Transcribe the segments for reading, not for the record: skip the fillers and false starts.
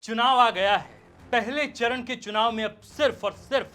चुनाव आ गया है। पहले चरण के चुनाव में अब सिर्फ और सिर्फ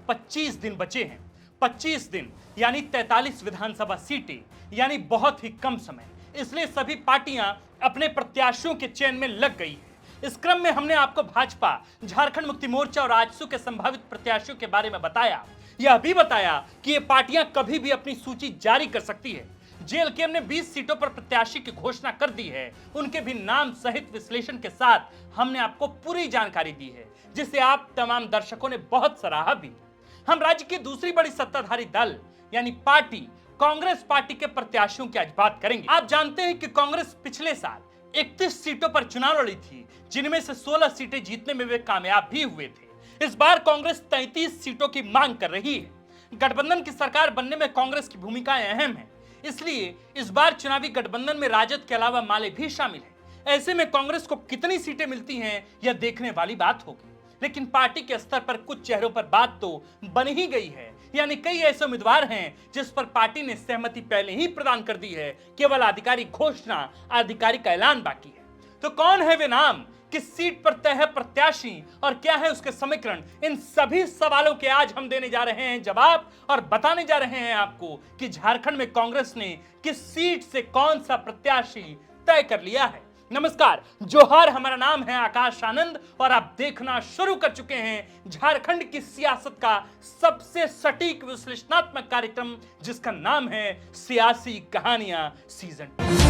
25 दिन बचे हैं। 25 दिन यानी 43 विधानसभा सीटें, यानी बहुत ही कम समय। इसलिए सभी पार्टियां अपने प्रत्याशियों के चयन में लग गई है। इस क्रम में हमने आपको भाजपा, झारखंड मुक्ति मोर्चा और आजसू के संभावित प्रत्याशियों के बारे में बताया। यह भी बताया कि ये पार्टियां कभी भी अपनी सूची जारी कर सकती है। जेएलकेएम ने 20 सीटों पर प्रत्याशी की घोषणा कर दी है। उनके भी नाम सहित विश्लेषण के साथ हमने आपको पूरी जानकारी दी है, जिसे आप तमाम दर्शकों ने बहुत सराहा भी। हम राज्य की दूसरी बड़ी सत्ताधारी दल यानी पार्टी कांग्रेस पार्टी के प्रत्याशियों की आज बात करेंगे। आप जानते हैं कि कांग्रेस पिछले साल 31 सीटों पर चुनाव लड़ी थी, जिनमें से 16 सीटें जीतने में वे कामयाब भी हुए थे। इस बार कांग्रेस 33 सीटों की मांग कर रही है। गठबंधन की सरकार बनने में कांग्रेस की भूमिका अहम है, इसलिए इस बार चुनावी गठबंधन में राजद के अलावा माले भी शामिल है। ऐसे में कांग्रेस को कितनी सीटें मिलती हैं, यह देखने वाली बात होगी। लेकिन पार्टी के स्तर पर कुछ चेहरों पर बात तो बन ही गई है, यानी कई ऐसे उम्मीदवार हैं जिस पर पार्टी ने सहमति पहले ही प्रदान कर दी है। केवल आधिकारिक घोषणा, आधिकारिक ऐलान बाकी है। तो कौन है वे नाम, किस सीट पर तय है प्रत्याशी और क्या है उसके समीकरण, इन सभी सवालों के आज हम देने जा रहे हैं जवाब और बताने जा रहे हैं आपको कि झारखंड में कांग्रेस ने किस सीट से कौन सा प्रत्याशी तय कर लिया है। नमस्कार, जोहार, हमारा नाम है आकाश आनंद और आप देखना शुरू कर चुके हैं झारखंड की सियासत का सबसे सटीक विश्लेषणात्मक कार्यक्रम, जिसका नाम है सियासी कहानियां सीजन 2।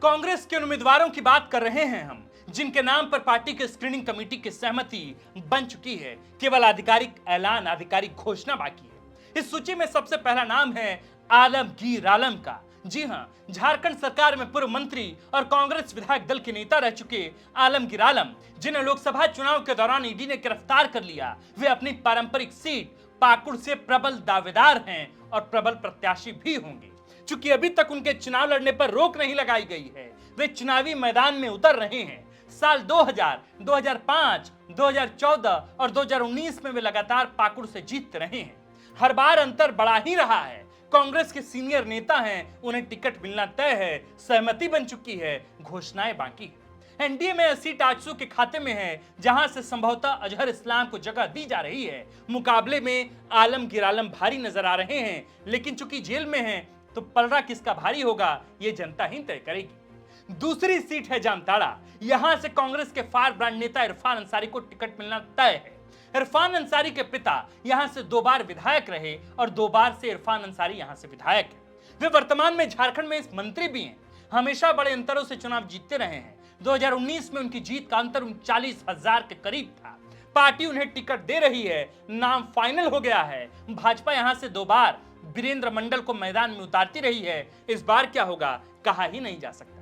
कांग्रेस के उम्मीदवारों की बात कर रहे हैं हम, जिनके नाम पर पार्टी के स्क्रीनिंग कमेटी की सहमति बन चुकी है। केवल आधिकारिक ऐलान, आधिकारिक घोषणा बाकी है। इस सूची में सबसे पहला नाम है आलमगीर आलम का। जी हां, झारखंड सरकार में पूर्व मंत्री और कांग्रेस विधायक दल के नेता रह चुके आलमगीर आलम, जिन्हें लोकसभा चुनाव के दौरान ईडी ने गिरफ्तार कर लिया, वे अपनी पारंपरिक सीट पाकुड़ से प्रबल दावेदार हैं और प्रबल प्रत्याशी भी होंगे। चूंकि अभी तक उनके चुनाव लड़ने पर रोक नहीं लगाई गई है, वे चुनावी मैदान में उतर रहे हैं। साल 2000, 2005, 2014 और 2019 में वे लगातार पाकुड़ से जीतते रहे हैं। हर बार अंतर बढ़ा ही रहा है। कांग्रेस के सीनियर नेता हैं, उन्हें टिकट मिलना तय है, सहमति बन चुकी है, घोषणाएं बाकी है। एनडीए में सीट आजसू के खाते में है, जहां से संभवतः अजहर इस्लाम को जगह दी जा रही है। मुकाबले में आलमगीर आलम भारी नजर आ रहे हैं, लेकिन चूंकि जेल में हैं, तो पलड़ा किसका भारी होगा ये जनता ही तय करेगी। दूसरी सीट है जामताड़ा। यहां से कांग्रेस के फार ब्रांड नेता इरफान अंसारी को टिकट मिलना तय है। इरफान अंसारी के पिता यहां से 2 बार विधायक रहे और 2 बार से इरफान अंसारी यहां से विधायक है। वे वर्तमान में झारखंड में मंत्री भी हैं। हमेशा बड़े अंतरों से चुनाव जीतते रहे हैं। 2019 में उनकी जीत का अंतर 39,000 के करीब था। पार्टी उन्हें टिकट दे रही है, नाम फाइनल हो गया है। भाजपा यहां से 2 बार वीरेंद्र मंडल को मैदान में उतारती रही है। इस बार क्या होगा कहा ही नहीं जा सकता।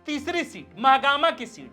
तीसरी सीट महागामा की सीट,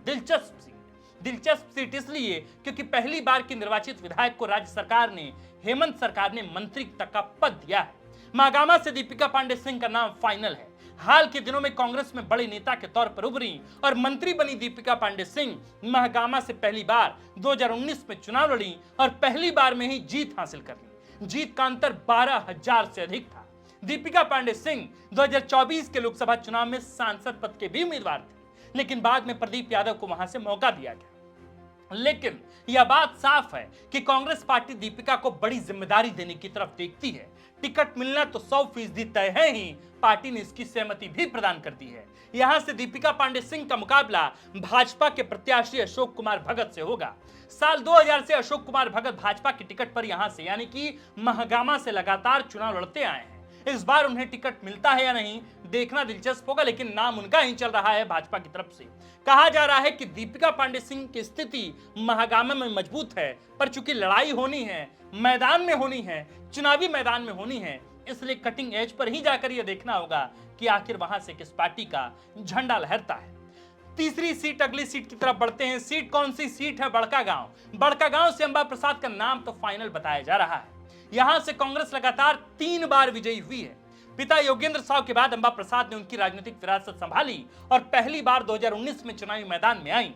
दिलचस्प सीट इसलिए क्योंकि पहली बार की निर्वाचित विधायक को राज्य सरकार ने, हेमंत सरकार ने मंत्री तक का पद दिया है। महागामा से दीपिका पांडे सिंह का नाम फाइनल है। हाल के दिनों में कांग्रेस में बड़े नेता के तौर पर उभरी और मंत्री बनी दीपिका पांडे सिंह महागामा से पहली बार 2019 में चुनाव लड़ी और पहली बार में ही जीत हासिल कर ली। जीत का अंतर 12,000 से अधिक था। दीपिका पांडे सिंह 2024 के लोकसभा चुनाव में सांसद पद के भी उम्मीदवार थे, लेकिन बाद में प्रदीप यादव को वहां से मौका दिया गया। लेकिन यह बात साफ है कि कांग्रेस पार्टी दीपिका को बड़ी जिम्मेदारी देने की तरफ देखती है। टिकट मिलना तो 100% तय है ही, पार्टी ने इसकी सहमति भी प्रदान कर दी है। यहां से दीपिका पांडे सिंह का मुकाबला भाजपा के प्रत्याशी अशोक कुमार भगत से होगा। साल 2000 से अशोक कुमार भगत भाजपा की टिकट पर यहां से यानी कि महागामा से लगातार चुनाव लड़ते आए हैं। इस बार उन्हें टिकट मिलता है या नहीं देखना दिलचस्प होगा, लेकिन नाम उनका ही चल रहा है भाजपा की तरफ से। कहा जा रहा है कि दीपिका पांडे सिंह की स्थिति महागामा में मजबूत है, पर चूंकि लड़ाई होनी है, मैदान में होनी है, चुनावी मैदान में होनी है, इसलिए कटिंग एज पर ही जाकर यह देखना होगा कि आखिर वहां से किस पार्टी का झंडा लहरता है। तीसरी सीट, अगली सीट की तरफ बढ़ते हैं। सीट कौन सी सीट है? बड़कागांव। बड़कागांव से अंबा प्रसाद का नाम तो फाइनल बताया जा रहा है। यहां से कांग्रेस लगातार 3 बार विजयी हुई है। पिता योगेंद्र साव के बाद अंबा प्रसाद ने उनकी राजनीतिक विरासत संभाली और पहली बार 2019 में चुनावी मैदान में आई।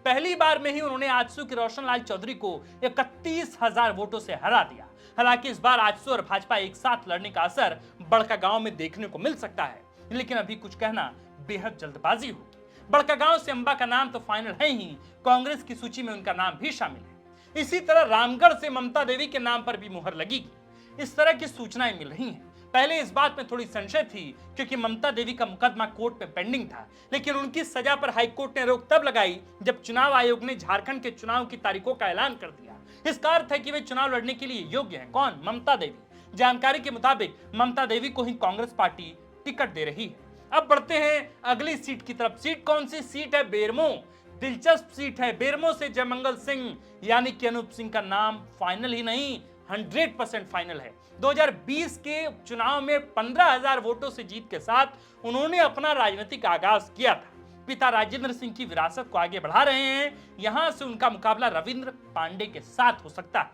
पहली बार में ही उन्होंने आजसू के रोशन लाल चौधरी को 31,000 वोटों से हरा दिया। हालांकि इस बार आजसू और भाजपा एक साथ लड़ने का असर बड़कागांव में देखने को मिल सकता है, लेकिन अभी कुछ कहना बेहद जल्दबाजी होगी। बड़कागांव से अंबा का नाम तो फाइनल है ही, कांग्रेस की सूची में उनका नाम भी शामिल है। इसी तरह रामगढ़ से ममता देवी के नाम पर भी मुहर लगेगी। इस तरह की सूचनाएं मिल रही हैं। पहले इस बात में थोड़ी संशय थी क्योंकि ममता देवी का मुकदमा कोर्ट में पेंडिंग था, लेकिन उनकी सजा पर हाईकोर्ट ने रोक तब लगाई जब चुनाव आयोग ने झारखंड के चुनाव की तारीखों का ऐलान कर दिया। इसका अर्थ है कि वे चुनाव लड़ने के लिए योग्य हैं। कौन? ममता देवी। जानकारी के मुताबिक ममता देवी को ही कांग्रेस पार्टी टिकट दे रही है। अब बढ़ते हैं अगली सीट की तरफ। सीट कौन सी सीट है? बेरमो। दिलचस्प सीट है। बेरमो से जयमंगल सिंह यानी कि अनूप सिंह का नाम फाइनल ही नहीं 100% फाइनल है। 2020 के चुनाव में 15,000 वोटों से जीत के साथ उन्होंने अपना राजनीतिक आगाज किया था। पिता राजेंद्र सिंह की विरासत को आगे बढ़ा रहे हैं। यहां से उनका मुकाबला रविंद्र पांडे के साथ हो सकता है,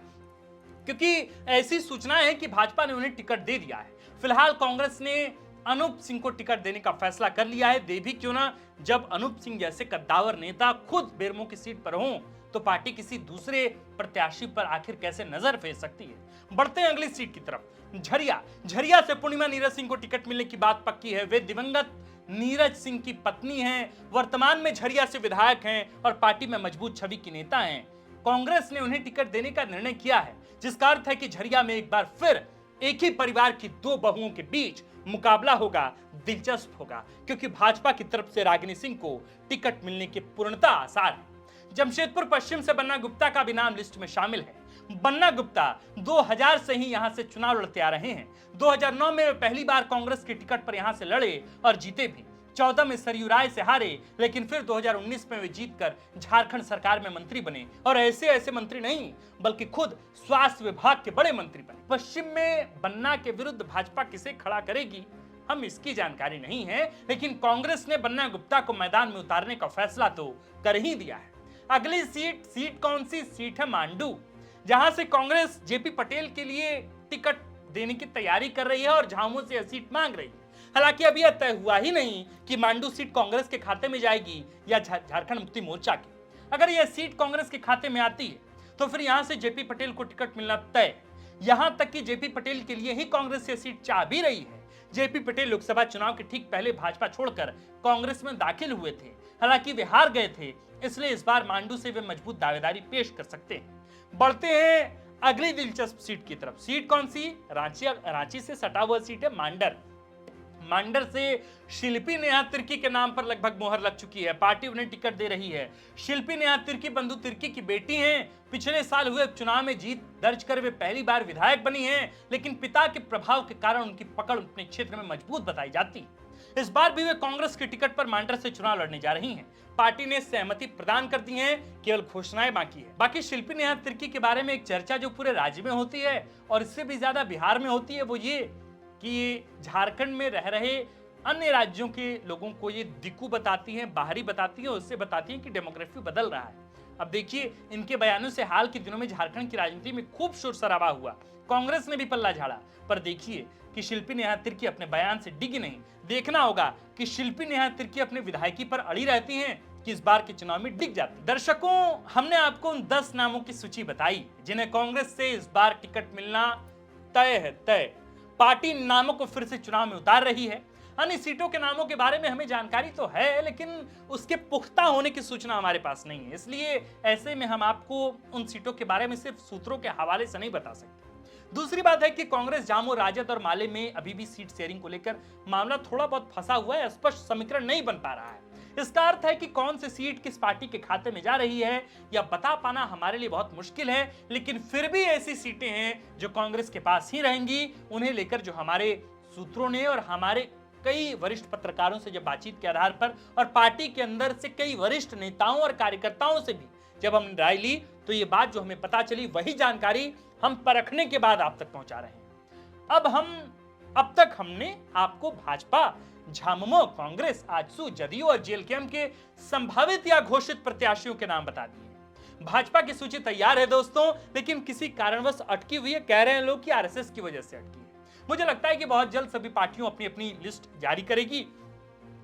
क्योंकि ऐसी सूचनाएं हैं कि भाजपा ने उन्हें टिकट दे दिया है। फिलहाल कांग्रेस ने अनूप सिंह को टिकट देने का फैसला कर लिया है। दे भी क्यों ना, जब अनूप सिंह जैसे कद्दावर नेता खुद बेरमो की सीट पर हों तो पार्टी किसी दूसरे प्रत्याशी पर आखिर कैसे नजर फेर सकती है। बढ़ते हैं अगली सीट की तरफ। झरिया से पूर्णिमा नीरज सिंह को टिकट मिलने की बात पक्की है। वे दिवंगत नीरज सिंह की पत्नी हैं, वर्तमान में झरिया से विधायक हैं और पार्टी में मजबूत छवि की नेता हैं। कांग्रेस ने उन्हें टिकट देने का निर्णय किया है, जिसका अर्थ है कि झरिया में एक बार फिर एक ही परिवार की दो बहुओं के बीच मुकाबला होगा। दिलचस्प होगा क्योंकि भाजपा की तरफ से रागिनी सिंह को टिकट मिलने के पूर्णतः आसार है। जमशेदपुर पश्चिम से बन्ना गुप्ता का भी नाम लिस्ट में शामिल है। बन्ना गुप्ता 2000 से ही यहां से चुनाव लड़ते आ रहे हैं। 2009 में वे पहली बार कांग्रेस के टिकट पर यहां से लड़े और जीते भी। 14 में सरयू राय से हारे, लेकिन फिर 2019 में वे जीतकर झारखंड सरकार में मंत्री बने और ऐसे मंत्री नहीं बल्कि खुद स्वास्थ्य विभाग के बड़े मंत्री बने। पश्चिम में बन्ना के विरुद्ध भाजपा किसे खड़ा करेगी हम इसकी जानकारी नहीं है, लेकिन कांग्रेस ने बन्ना गुप्ता को मैदान में उतारने का फैसला तो कर ही दिया है। अगली सीट कौन सी सीट है? मांडू, जहां से कांग्रेस जेपी पटेल के लिए टिकट देने की तैयारी कर रही है और झामुमो से यह सीट मांग रही है। हालांकि अभी यह तय हुआ ही नहीं कि मांडू सीट कांग्रेस के खाते में जाएगी या झारखंड मुक्ति मोर्चा के। अगर यह सीट कांग्रेस के खाते में आती है तो फिर यहां से जेपी पटेल को टिकट मिलना तय। यहां तक कि जेपी पटेल के लिए ही कांग्रेस से सीट चाह भी रही है। जेपी पटेल लोकसभा चुनाव के ठीक पहले भाजपा छोड़कर कांग्रेस में दाखिल हुए थे। हालांकि वे हार गए थे, इसलिए इस बार मांडू से वे मजबूत दावेदारी पेश कर सकते हैं। बढ़ते हैं अगली दिलचस्प सीट की तरफ। सीट कौन सी? रांची से सटा हुआ सीट है मांडर से शिल्पी नेहा तिर्की के नाम पर लगभग मोहर लग चुकी है। पार्टी उन्हें टिकट दे रही है। शिल्पी नेहा तिर्की बंधु तिर्की की बेटी हैं। पिछले साल हुए चुनाव में जीत दर्ज कर वे पहली बार विधायक बनी हैं, लेकिन पिता के प्रभाव के कारण उनकी पकड़ अपने क्षेत्र में मजबूत बताई जाती है। इस बार भी वे कांग्रेस के टिकट पर मांडर से चुनाव लड़ने जा रही हैं। पार्टी ने सहमति प्रदान कर दी है, केवल घोषणाएं बाकी है। बाकी शिल्पी नेहा तिर्की के बारे में एक चर्चा जो पूरे राज्य में होती है और इससे भी ज्यादा बिहार में होती है, वो ये कि झारखंड में रह रहे अन्य राज्यों के लोगों को ये दिक्कू बताती हैं, बाहरी बताती हैं, उससे बताती हैं कि डेमोग्राफी बदल रहा है। अब देखिए, इनके बयानों से हाल के दिनों में झारखंड की राजनीति में खूब शोर शराबा हुआ। कांग्रेस ने भी पल्ला झाड़ा, पर देखिए कि शिल्पी नेहा तिर्की अपने बयान से डिगी नहीं। देखना होगा कि शिल्पी नेहा तिर्की अपने विधायकी पर अड़ी रहती हैं कि इस बार के चुनाव में डिग जाती। दर्शकों, हमने आपको उन 10 नामों की सूची बताई जिन्हें कांग्रेस से इस बार टिकट मिलना तय है। पार्टी नामों को फिर से चुनाव में उतार रही है। अन्य सीटों के नामों के बारे में हमें जानकारी तो है, लेकिन उसके पुख्ता होने की सूचना हमारे पास नहीं है। इसलिए ऐसे में हम आपको उन सीटों के बारे में सिर्फ सूत्रों के हवाले से नहीं बता सकते। दूसरी बात है कि कांग्रेस, जामो, राजद और माले में अभी भी सीट शेयरिंग को लेकर मामला थोड़ा बहुत फंसा हुआ है। स्पष्ट समीकरण नहीं बन पा रहा है। इसका अर्थ है कि कौन सी सीट किस पार्टी के खाते में जा रही है यह बता पाना हमारे लिए बहुत मुश्किल है। लेकिन फिर भी ऐसी सीटें हैं जो कांग्रेस के पास ही रहेंगी। उन्हें लेकर जो हमारे सूत्रों ने और हमारे कई वरिष्ठ पत्रकारों से जब बातचीत के आधार पर और पार्टी के अंदर से कई वरिष्ठ नेताओं और कार्यकर्ताओं से भी जब हमने राय ली, तो ये बात जो हमें पता चली वही जानकारी हम परखने के बाद आप तक पहुंचा रहे हैं। अब तक हमने आपको भाजपा, झामुमो, कांग्रेस, आजसू, जदयू और जेएलकेएम के संभावित या घोषित प्रत्याशियों के नाम बता दिए। भाजपा की सूची तैयार है दोस्तों, लेकिन किसी कारणवश अटकी हुई है। कह रहे हैं लोग कि आरएसएस की वजह से अटकी है। मुझे लगता है कि बहुत जल्द सभी पार्टियों अपनी अपनी लिस्ट जारी करेगी,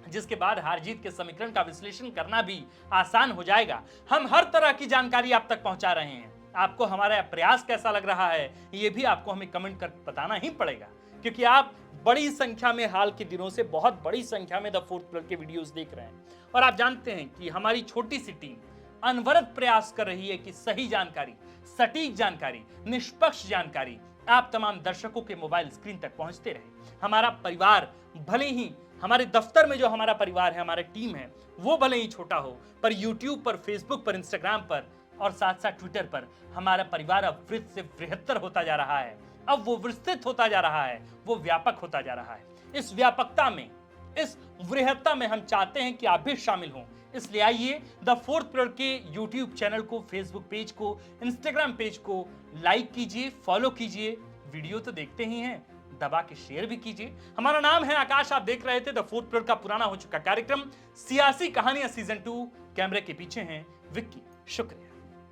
जिसके बाद हार जीत के समीकरण का विश्लेषण करना भी आसान हो जाएगा। हम हर तरह की जानकारी आप तक पहुंचा रहे हैं। आपको हमारा प्रयास कैसा लग रहा है, ये भी आपको हमें कमेंट कर बताना ही पड़ेगा, क्योंकि आप बड़ी संख्या में हाल के दिनों से बहुत बड़ी संख्या में द फोर्थ पिलर के वीडियोस देख रहे हैं और आप जानते हैं कि हमारी छोटी सी टीम अनवरत प्रयास कर रही है कि सही जानकारी, सटीक जानकारी, निष्पक्ष जानकारी आप तमाम दर्शकों के मोबाइल स्क्रीन तक पहुंचते रहे। हमारा परिवार भले ही हमारे दफ्तर में जो हमारा परिवार है, हमारी टीम है, वो भले ही छोटा हो, पर यूट्यूब पर, फेसबुक पर, इंस्टाग्राम पर और साथ साथ ट्विटर पर हमारा परिवार अब वृहत से बृहत्तर होता जा रहा है। अब वो विस्तृत होता जा रहा है, वो व्यापक होता जा रहा है। इस व्यापकता में, इस वृहत्ता में हम चाहते हैं कि आप भी शामिल हों। इसलिए आइए द फोर्थ पिलर के यूट्यूब चैनल को, फेसबुक पेज को, इंस्टाग्राम पेज को लाइक कीजिए, फॉलो कीजिए। वीडियो तो देखते ही हैं, दबा के शेयर भी कीजिए। हमारा नाम है आकाश, आप देख रहे थे द फोर्थ पिलर का पुराना हो चुका कार्यक्रम सियासी कहानियां सीजन 2। कैमरे के पीछे हैं विक्की। शुक्रिया।